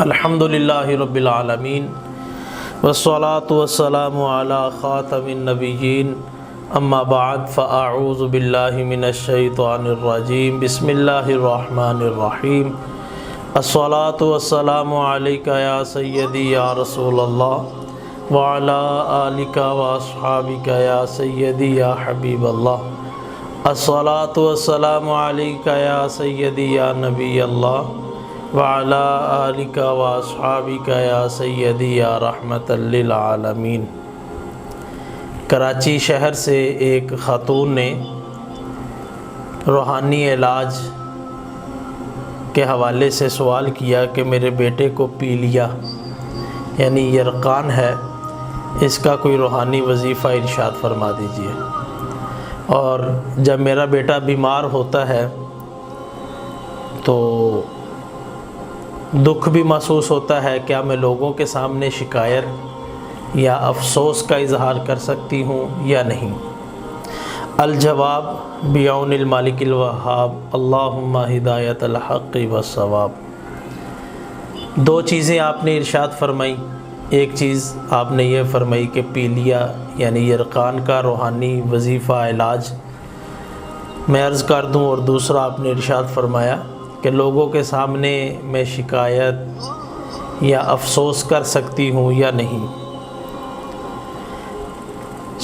الحمدللہ رب العالمین والصلاة والسلام علی خاتم النبیین اما بعد فاعوذ باللہ من الشیطان الرجیم بسم اللہ الرحمن الرحیم الصلاة والسلام علیکہ یا سیدی یا رسول اللہ وعلی آلکہ واصحابکہ یا سیدی یا حبیب اللہ الصلاة والسلام علیکہ یا سیدی یا نبی اللہ وعلی آلکہ واصحابکہ یا سیدی یا رحمت للعالمین۔ کراچی شہر سے ایک خاتون نے روحانی علاج کے حوالے سے سوال کیا کہ میرے بیٹے کو پیلیا یعنی یرقان ہے، اس کا کوئی روحانی وظیفہ ارشاد فرما دیجئے۔ اور جب میرا بیٹا بیمار ہوتا ہے تو دکھ بھی محسوس ہوتا ہے، کیا میں لوگوں کے سامنے شکایت یا افسوس کا اظہار کر سکتی ہوں یا نہیں؟ الجواب بعون المالک الوہاب اللہم ہدایت الحق والصواب۔ دو چیزیں آپ نے ارشاد فرمائی۔ ایک چیز آپ نے یہ فرمائی کہ پیلیا یعنی یرقان کا روحانی وظیفہ علاج میں عرض کر دوں، اور دوسرا آپ نے ارشاد فرمایا کہ لوگوں کے سامنے میں شکایت یا افسوس کر سکتی ہوں یا نہیں۔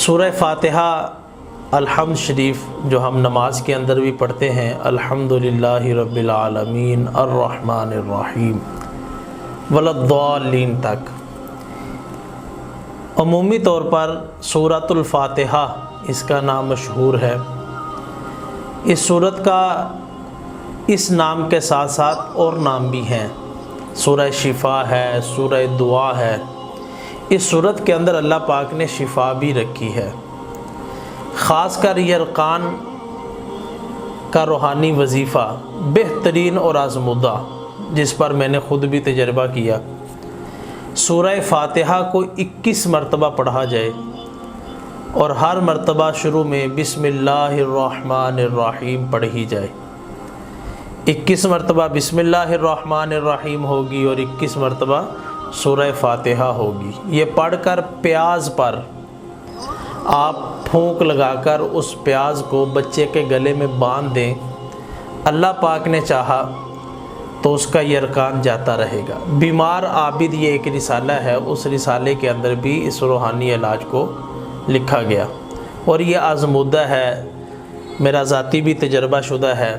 سورہ فاتحہ الحمد شریف جو ہم نماز کے اندر بھی پڑھتے ہیں، الحمدللہ رب العالمین الرحمن الرحیم ولا الضالین تک، عمومی طور پر سورۃ الفاتحہ اس کا نام مشہور ہے۔ اس سورت کا اس نام کے ساتھ ساتھ اور نام بھی ہیں، سورہ شفا ہے، سورہ دعا ہے۔ اس سورت کے اندر اللہ پاک نے شفا بھی رکھی ہے۔ خاص کر یرقان کا روحانی وظیفہ بہترین اور آزمودہ، جس پر میں نے خود بھی تجربہ کیا۔ سورہ فاتحہ کو 21 مرتبہ پڑھا جائے اور ہر مرتبہ شروع میں بسم اللہ الرحمن الرحیم پڑھی جائے۔ 21 مرتبہ بسم اللہ الرحمن الرحیم ہوگی اور 21 مرتبہ سورہ فاتحہ ہوگی۔ یہ پڑھ کر پیاز پر آپ پھونک لگا کر اس پیاز کو بچے کے گلے میں باندھ دیں، اللہ پاک نے چاہا تو اس کا یرقان جاتا رہے گا۔ بیمار عابد یہ ایک رسالہ ہے، اس رسالے کے اندر بھی اس روحانی علاج کو لکھا گیا، اور یہ آزمودہ ہے، میرا ذاتی بھی تجربہ شدہ ہے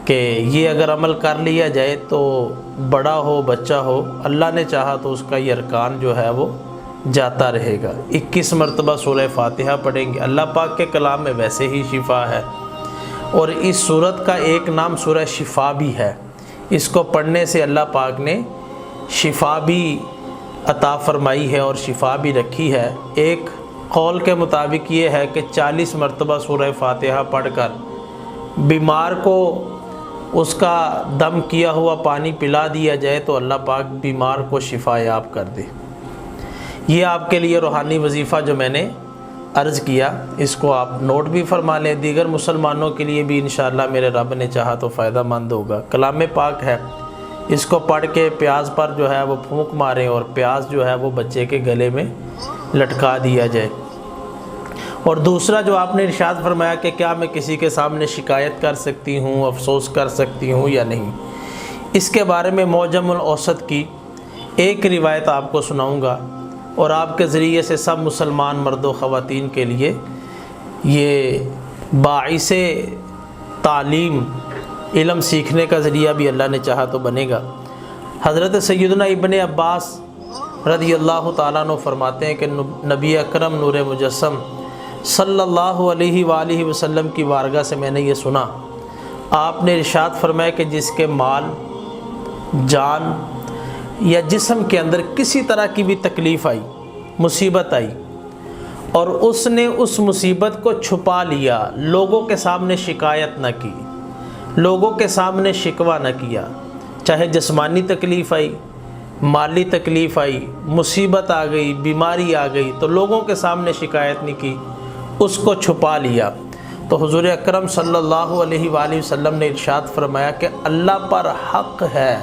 کہ یہ اگر عمل کر لیا جائے تو بڑا ہو بچہ ہو، اللہ نے چاہا تو اس کا یرقان جو ہے وہ جاتا رہے گا۔ 21 مرتبہ سورہ فاتحہ پڑھیں گے۔ اللہ پاک کے کلام میں ویسے ہی شفا ہے، اور اس سورت کا ایک نام سورہ شفا بھی ہے۔ اس کو پڑھنے سے اللہ پاک نے شفا بھی عطا فرمائی ہے اور شفا بھی رکھی ہے۔ ایک قول کے مطابق یہ ہے کہ 40 مرتبہ سورہ فاتحہ پڑھ کر بیمار کو اس کا دم کیا ہوا پانی پلا دیا جائے تو اللہ پاک بیمار کو شفا یاب کر دے۔ یہ آپ کے لیے روحانی وظیفہ جو میں نے عرض کیا، اس کو آپ نوٹ بھی فرما لیں، دیگر مسلمانوں کے لیے بھی انشاءاللہ میرے رب نے چاہا تو فائدہ مند ہوگا۔ کلام پاک ہے، اس کو پڑھ کے پیاز پر جو ہے وہ پھونک ماریں اور پیاز جو ہے وہ بچے کے گلے میں لٹکا دیا جائے۔ اور دوسرا جو آپ نے ارشاد فرمایا کہ کیا میں کسی کے سامنے شکایت کر سکتی ہوں، افسوس کر سکتی ہوں یا نہیں، اس کے بارے میں معجم الاوسط کی ایک روایت آپ کو سناؤں گا، اور آپ کے ذریعے سے سب مسلمان مرد و خواتین کے لیے یہ باعث تعلیم علم سیکھنے کا ذریعہ بھی اللہ نے چاہا تو بنے گا۔ حضرت سیدنا ابن عباس رضی اللہ تعالیٰ عنہ فرماتے ہیں کہ نبی اکرم نور مجسم صلی اللہ علیہ وآلہ وسلم کی بارگاہ سے میں نے یہ سنا، آپ نے ارشاد فرمایا کہ جس کے مال، جان یا جسم کے اندر کسی طرح کی بھی تکلیف آئی، مصیبت آئی، اور اس نے اس مصیبت کو چھپا لیا، لوگوں کے سامنے شکایت نہ کی، لوگوں کے سامنے شکوہ نہ کیا، چاہے جسمانی تکلیف آئی، مالی تکلیف آئی، مصیبت آ گئی، بیماری آ گئی، تو لوگوں کے سامنے شکایت نہیں کی، اس کو چھپا لیا، تو حضور اکرم صلی اللہ علیہ وآلہ وسلم نے ارشاد فرمایا کہ اللہ پر حق ہے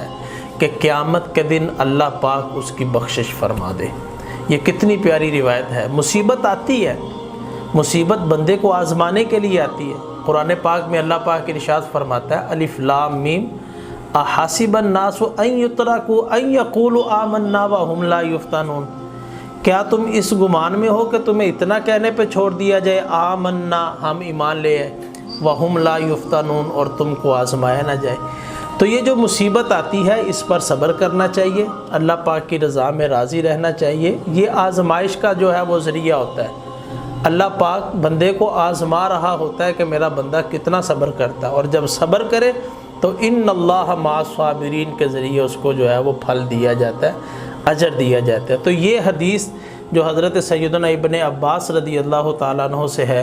کہ قیامت کے دن اللہ پاک اس کی بخشش فرما دے۔ یہ کتنی پیاری روایت ہے۔ مصیبت آتی ہے، مصیبت بندے کو آزمانے کے لیے آتی ہے۔ قرآن پاک میں اللہ پاک ارشاد فرماتا ہے الف لام میم احسب الناس ان یترکوا ان یقولوا آمنا وهم لا یفتنون، کیا تم اس گمان میں ہو کہ تمہیں اتنا کہنے پہ چھوڑ دیا جائے آمنا ہم ایمان لے آئے، وهم لا یفتنون اور تم کو آزمایا نہ جائے۔ تو یہ جو مصیبت آتی ہے اس پر صبر کرنا چاہیے، اللہ پاک کی رضا میں راضی رہنا چاہیے۔ یہ آزمائش کا جو ہے وہ ذریعہ ہوتا ہے، اللہ پاک بندے کو آزما رہا ہوتا ہے کہ میرا بندہ کتنا صبر کرتا ہے، اور جب صبر کرے تو ان اللہ مع الصابرین کے ذریعے اس کو جو ہے وہ پھل دیا جاتا ہے، اجر دیا جاتا ہے۔ تو یہ حدیث جو حضرت سیدنا ابن عباس رضی اللہ تعالیٰ عنہ سے ہے،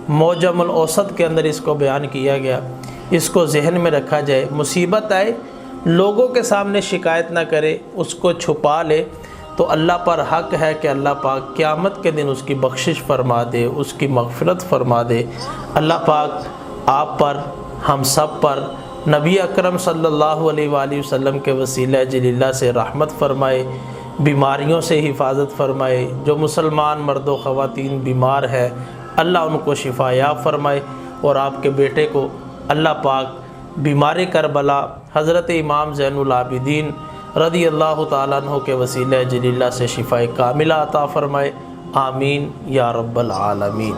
معجم الاوسط کے اندر اس کو بیان کیا گیا، اس کو ذہن میں رکھا جائے۔ مصیبت آئے لوگوں کے سامنے شکایت نہ کرے، اس کو چھپا لے، تو اللہ پر حق ہے کہ اللہ پاک قیامت کے دن اس کی بخشش فرما دے، اس کی مغفرت فرما دے۔ اللہ پاک آپ پر، ہم سب پر نبی اکرم صلی اللہ علیہ وآلہ وسلم کے وسیلہ جلیلہ سے رحمت فرمائے، بیماریوں سے حفاظت فرمائے۔ جو مسلمان مرد و خواتین بیمار ہے اللہ ان کو شفا یاب فرمائے، اور آپ کے بیٹے کو اللہ پاک بیمار کربلا حضرت امام زین العابدین رضی اللہ تعالیٰ عنہ کے وسیلہ جلیلہ سے شفا کاملہ عطا فرمائے۔ آمین یا رب العالمین۔